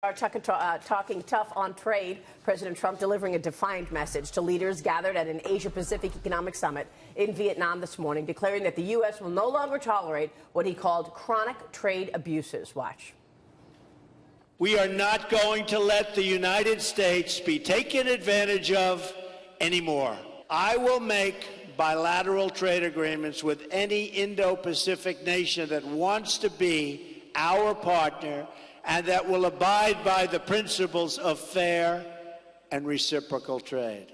Are talking tough on trade. President Trump delivering a defiant message to leaders gathered at an Asia-Pacific Economic Summit in Vietnam this morning, declaring that the U.S. will no longer tolerate what he called chronic trade abuses. Watch. We are not going to let the United States be taken advantage of anymore. I will make bilateral trade agreements with any Indo-Pacific nation that wants to be our partner and that will abide by the principles of fair and reciprocal trade.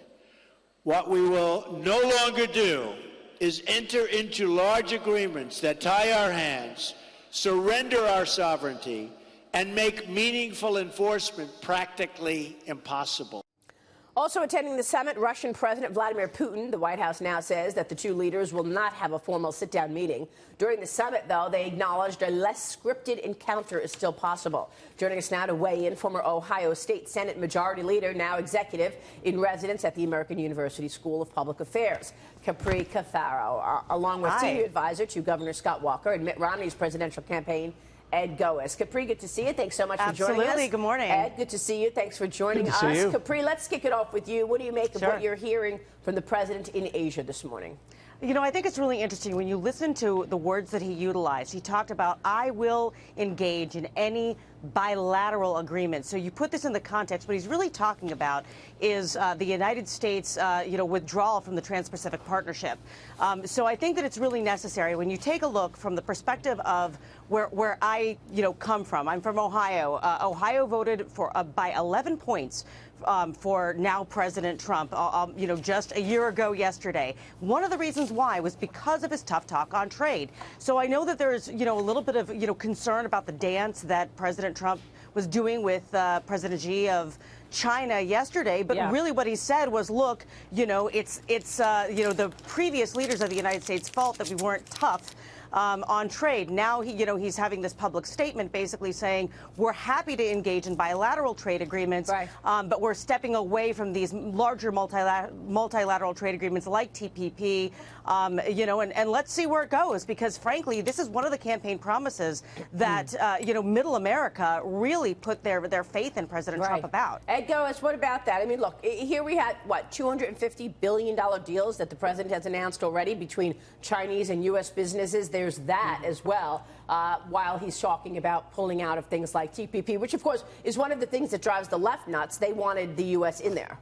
What we will no longer do is enter into large agreements that tie our hands, surrender our sovereignty, and make meaningful enforcement practically impossible. Also attending the summit, Russian President Vladimir Putin. The White House now says that the two leaders will not have a formal sit-down meeting. During the summit, though, they acknowledged a less scripted encounter is still possible. Joining us now to weigh in, former Ohio State Senate Majority Leader, now executive in residence at the American University School of Public Affairs, Capri Cafaro, along with senior advisor to Governor Scott Walker and Mitt Romney's presidential campaign, Ed Goeas. Capri, good to see you. Thanks so much for joining us. Absolutely. Good morning. Ed, good to see you. Thanks for joining us. See you. Capri, let's kick it off with you. What do you make of what you're hearing from the president in Asia this morning? You know, I think it's really interesting when you listen to the words that he utilized. He talked about, I will engage in any bilateral agreement. So you put this in the context, what he's really talking about is the United States, withdrawal from the Trans-Pacific Partnership. So I think that it's really necessary when you take a look from the perspective of where I, come from. I'm from Ohio. Ohio voted for by 11 points for now President Trump, just a year ago yesterday. One of the reasons why was because of his tough talk on trade. So I know that there's, a little bit of, concern about the dance that President Trump was doing with President Xi of China yesterday, but really what he said was, look, it's the previous leaders of the United States' fault that we weren't tough on trade. Now he's having this public statement basically saying we're happy to engage in bilateral trade agreements, but we're stepping away from these larger multilateral trade agreements like TPP, and let's see where it goes, because frankly, this is one of the campaign promises that, middle America really put their faith in President Trump about. Ed Goeas, what about that? I mean, look, here we had, $250 billion deals that the president has announced already between Chinese and U.S. businesses. There's that as well, while he's talking about pulling out of things like TPP, which, of course, is one of the things that drives the left nuts. They wanted the U.S. in there.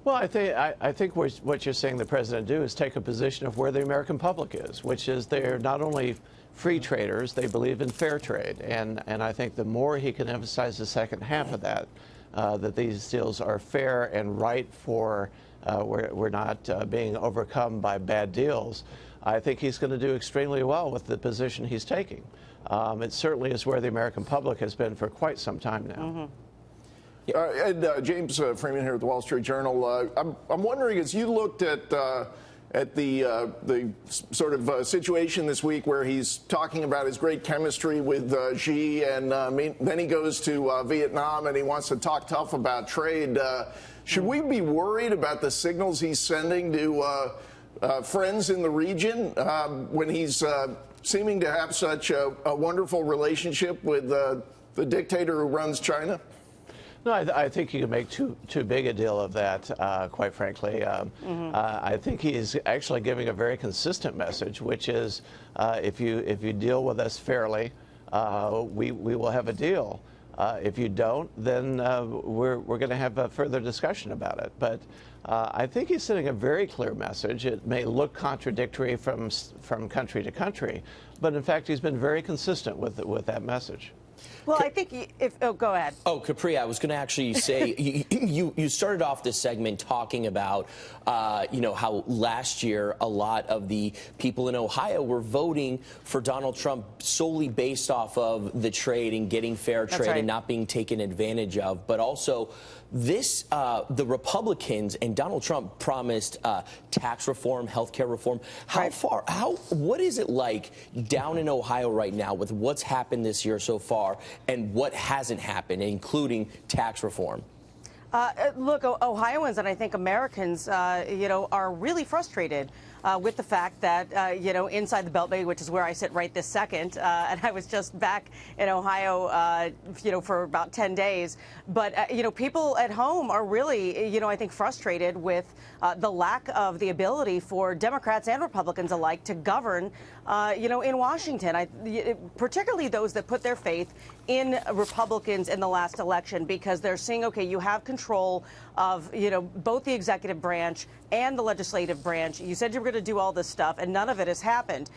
Well, I think what you're saying the president do is take a position of where the American public is, which is they're not only free traders, they believe in fair trade. And I think the more he can emphasize the second half of that, that these deals are fair and right for we're not being overcome by bad deals, I think he's going to do extremely well with the position he's taking. It certainly is where the American public has been for quite some time now. James Freeman here at the Wall Street Journal. I'm wondering, as you looked at the sort of situation this week where he's talking about his great chemistry with Xi, and then he goes to Vietnam and he wants to talk tough about trade. Should we be worried about the signals he's sending to friends in the region when he's seeming to have such a wonderful relationship with the dictator who runs China? No, I think you can make too big a deal of that, quite frankly. I think he's actually giving a very consistent message, which is if you deal with us fairly, we will have a deal. If you don't, then we're going to have a further discussion about it. But I think he's sending a very clear message. It may look contradictory from country to country, but in fact, he's been very consistent with that message. Well, I think go ahead. Oh, Capri, I was going to actually say, you started off this segment talking about, how last year a lot of the people in Ohio were voting for Donald Trump solely based off of the trade and getting fair trade and not being taken advantage of. But also, the Republicans and Donald Trump promised tax reform, health care reform. What is it like down in Ohio right now with what's happened this year so far and what hasn't happened, including tax reform? Look, Ohioans and I think Americans, are really frustrated with the fact that, you know, inside the Beltway, which is where I sit right this second, and I was just back in Ohio, you know, for about 10 days. But, you know, people at home are really, you know, I think frustrated with the lack of the ability for Democrats and Republicans alike to govern, you know, in Washington, particularly those that put their faith in Republicans in the last election, because they're seeing, okay, you have control of, you know, both the executive branch and the legislative branch. You said you were going to do all this stuff, and none of it has happened.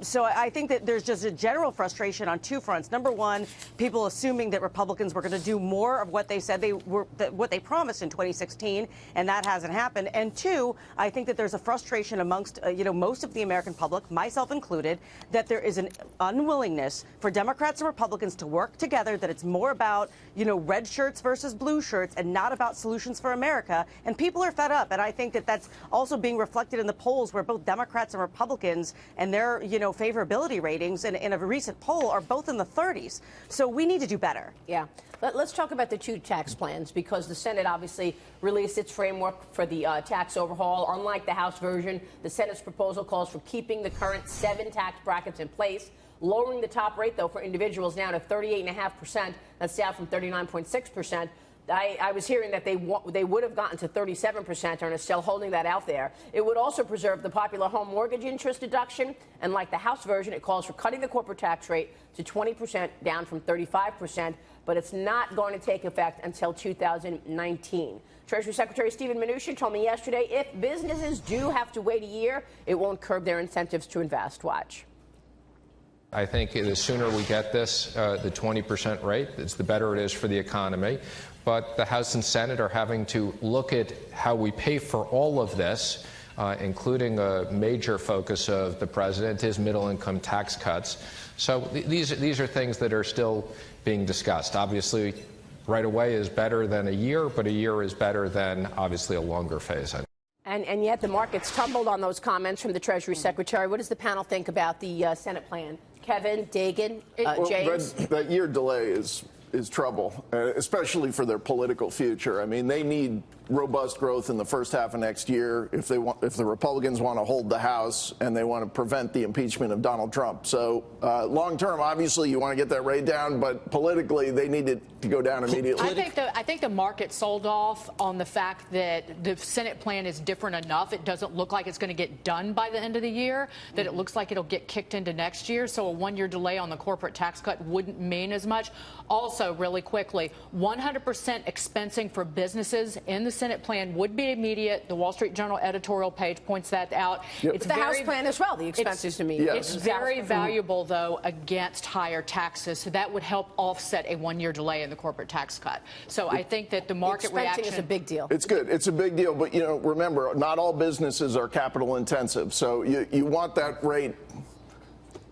So I think that there's just a general frustration on two fronts. Number one, people assuming that Republicans were going to do more of what they said they were, what they promised in 2016, and that hasn't happened. And two, I think that there's a frustration amongst, you know, most of the American public, myself included, that there is an unwillingness for Democrats and Republicans to work together, that it's more about, you know, red shirts versus blue shirts and not about solutions for America. And people are fed up. And I think that that's also being reflected in the polls, where both Democrats and Republicans and their, you know, favorability ratings in a recent poll are both in the 30s. So we need to do better. Yeah. Let's talk about the two tax plans, because the Senate obviously released its framework for the tax overhaul. Unlike the House version, the Senate's proposal calls for keeping the current 7 tax brackets in place, lowering the top rate, though, for individuals now to 38.5%. That's down from 39.6%. I was hearing that they would have gotten to 37% and are still holding that out there. It would also preserve the popular home mortgage interest deduction. And like the House version, it calls for cutting the corporate tax rate to 20%, down from 35%. But it's not going to take effect until 2019. Treasury Secretary Steven Mnuchin told me yesterday if businesses do have to wait a year, it won't curb their incentives to invest. Watch. I think the sooner we get this, the 20% rate, the better it is for the economy. But the House and Senate are having to look at how we pay for all of this, including a major focus of the president, his middle-income tax cuts. So these are things that are still being discussed. Obviously, right away is better than a year, but a year is better than, obviously, a longer phase-in. And yet the markets tumbled on those comments from the Treasury Secretary. What does the panel think about the Senate plan? Kevin, Dagan, James? That year delay is trouble, especially for their political future. I mean, they need robust growth in the first half of next year if the Republicans want to hold the House and they want to prevent the impeachment of Donald Trump. So long term, obviously, you want to get that rate down, but politically, they need it to go down immediately. I think the market sold off on the fact that the Senate plan is different enough. It doesn't look like it's going to get done by the end of the year, that it looks like it'll get kicked into next year. So a one-year delay on the corporate tax cut wouldn't mean as much. Also, really quickly, 100% expensing for businesses in the Senate plan would be immediate. The Wall Street Journal editorial page points that out. Yep. It's the House plan as well, the expenses to me. It's very valuable, though, against higher taxes. So that would help offset a one-year delay in the corporate tax cut. So I think that the market reaction is a big deal. It's good. It's a big deal. But, you know, remember, not all businesses are capital intensive. So you want that rate.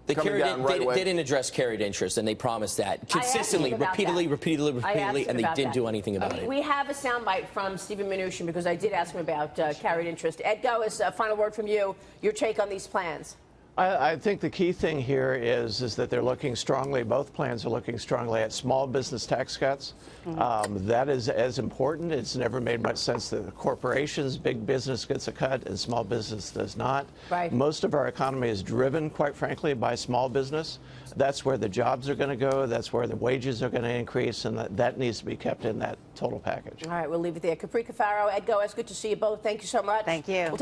They didn't address carried interest, and they promised that consistently, repeatedly, and they didn't do anything about it. We have a soundbite from Steven Mnuchin, because I did ask him about carried interest. Ed Goeas, a final word from you, your take on these plans. I think the key thing here is that they're looking strongly, both plans are looking strongly at small business tax cuts. That is as important. It's never made much sense that the corporations, big business gets a cut and small business does not. Right. Most of our economy is driven, quite frankly, by small business. That's where the jobs are going to go. That's where the wages are going to increase, and that needs to be kept in that total package. All right, we'll leave it there. Capri Cafaro, Ed Goeas, good to see you both. Thank you so much. Thank you.